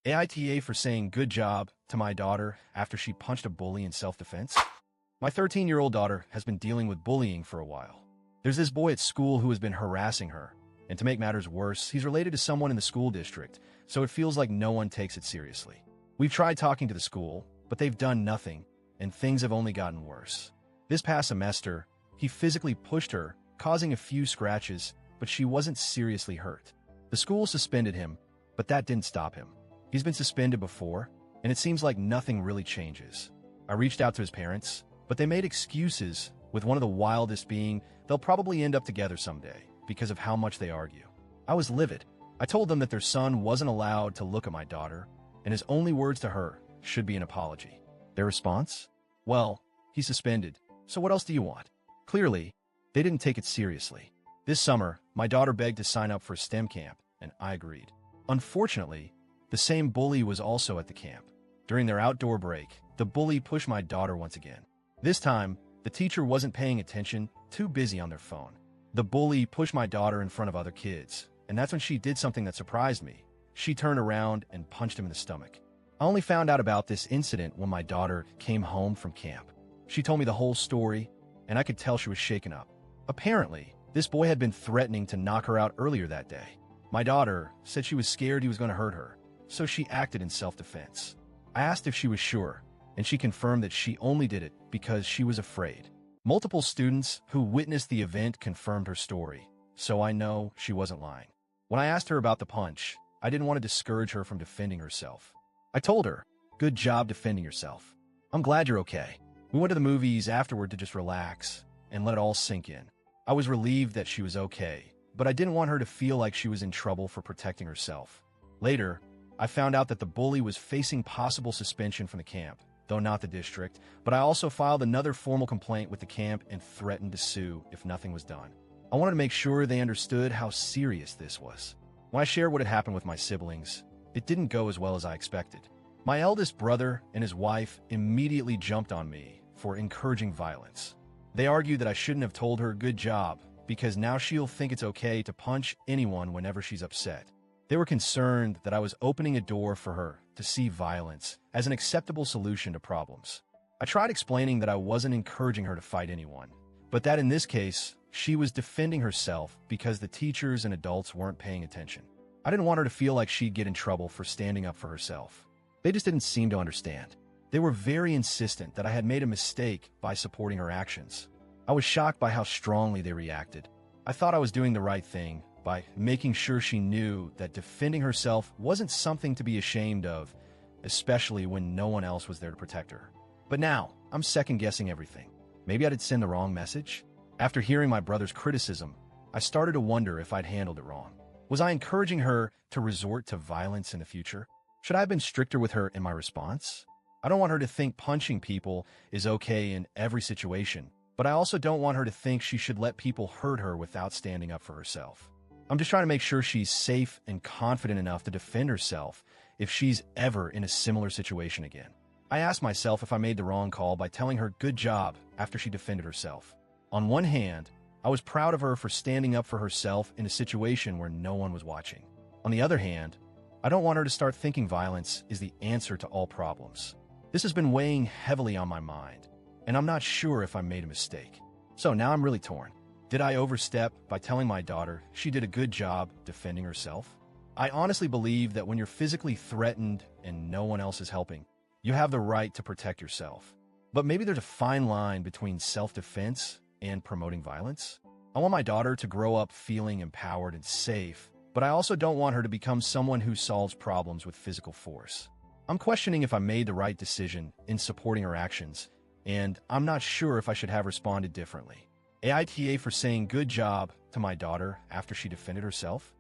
AITA for saying good job to my daughter after she punched a bully in self-defense. My 13-year-old daughter has been dealing with bullying for a while. There's this boy at school who has been harassing her, and to make matters worse, he's related to someone in the school district, so it feels like no one takes it seriously. We've tried talking to the school, but they've done nothing, and things have only gotten worse. This past semester, he physically pushed her, causing a few scratches, but she wasn't seriously hurt. The school suspended him, but that didn't stop him. He's been suspended before, and it seems like nothing really changes. I reached out to his parents, but they made excuses, with one of the wildest being they'll probably end up together someday because of how much they argue. I was livid. I told them that their son wasn't allowed to look at my daughter, and his only words to her should be an apology. Their response? Well, he's suspended, so what else do you want? Clearly, they didn't take it seriously. This summer, my daughter begged to sign up for a STEM camp, and I agreed. Unfortunately, the same bully was also at the camp. During their outdoor break, the bully pushed my daughter once again. This time, the teacher wasn't paying attention, too busy on their phone. The bully pushed my daughter in front of other kids, and that's when she did something that surprised me. She turned around and punched him in the stomach. I only found out about this incident when my daughter came home from camp. She told me the whole story, and I could tell she was shaken up. Apparently, this boy had been threatening to knock her out earlier that day. My daughter said she was scared he was going to hurt her, so she acted in self-defense. I asked if she was sure, and she confirmed that she only did it because she was afraid. Multiple students who witnessed the event confirmed her story, so I know she wasn't lying. When I asked her about the punch, I didn't want to discourage her from defending herself. I told her, "Good job defending yourself. I'm glad you're okay." We went to the movies afterward to just relax and let it all sink in. I was relieved that she was okay, but I didn't want her to feel like she was in trouble for protecting herself. Later, I found out that the bully was facing possible suspension from the camp, though not the district, but I also filed another formal complaint with the camp and threatened to sue if nothing was done. I wanted to make sure they understood how serious this was. When I shared what had happened with my siblings, it didn't go as well as I expected. My eldest brother and his wife immediately jumped on me for encouraging violence. They argued that I shouldn't have told her good job because now she'll think it's okay to punch anyone whenever she's upset. They were concerned that I was opening a door for her to see violence as an acceptable solution to problems. I tried explaining that I wasn't encouraging her to fight anyone, but that in this case, she was defending herself because the teachers and adults weren't paying attention. I didn't want her to feel like she'd get in trouble for standing up for herself. They just didn't seem to understand. They were very insistent that I had made a mistake by supporting her actions. I was shocked by how strongly they reacted. I thought I was doing the right thing by making sure she knew that defending herself wasn't something to be ashamed of, especially when no one else was there to protect her. But now, I'm second-guessing everything. Maybe I did send the wrong message? After hearing my brother's criticism, I started to wonder if I'd handled it wrong. Was I encouraging her to resort to violence in the future? Should I have been stricter with her in my response? I don't want her to think punching people is okay in every situation, but I also don't want her to think she should let people hurt her without standing up for herself. I'm just trying to make sure she's safe and confident enough to defend herself if she's ever in a similar situation again. I asked myself if I made the wrong call by telling her good job after she defended herself. On one hand, I was proud of her for standing up for herself in a situation where no one was watching. On the other hand, I don't want her to start thinking violence is the answer to all problems. This has been weighing heavily on my mind, and I'm not sure if I made a mistake. So now I'm really torn. Did I overstep by telling my daughter she did a good job defending herself? I honestly believe that when you're physically threatened and no one else is helping, you have the right to protect yourself. But maybe there's a fine line between self-defense and promoting violence. I want my daughter to grow up feeling empowered and safe, but I also don't want her to become someone who solves problems with physical force. I'm questioning if I made the right decision in supporting her actions, and I'm not sure if I should have responded differently. AITA for saying good job to my daughter after she defended herself?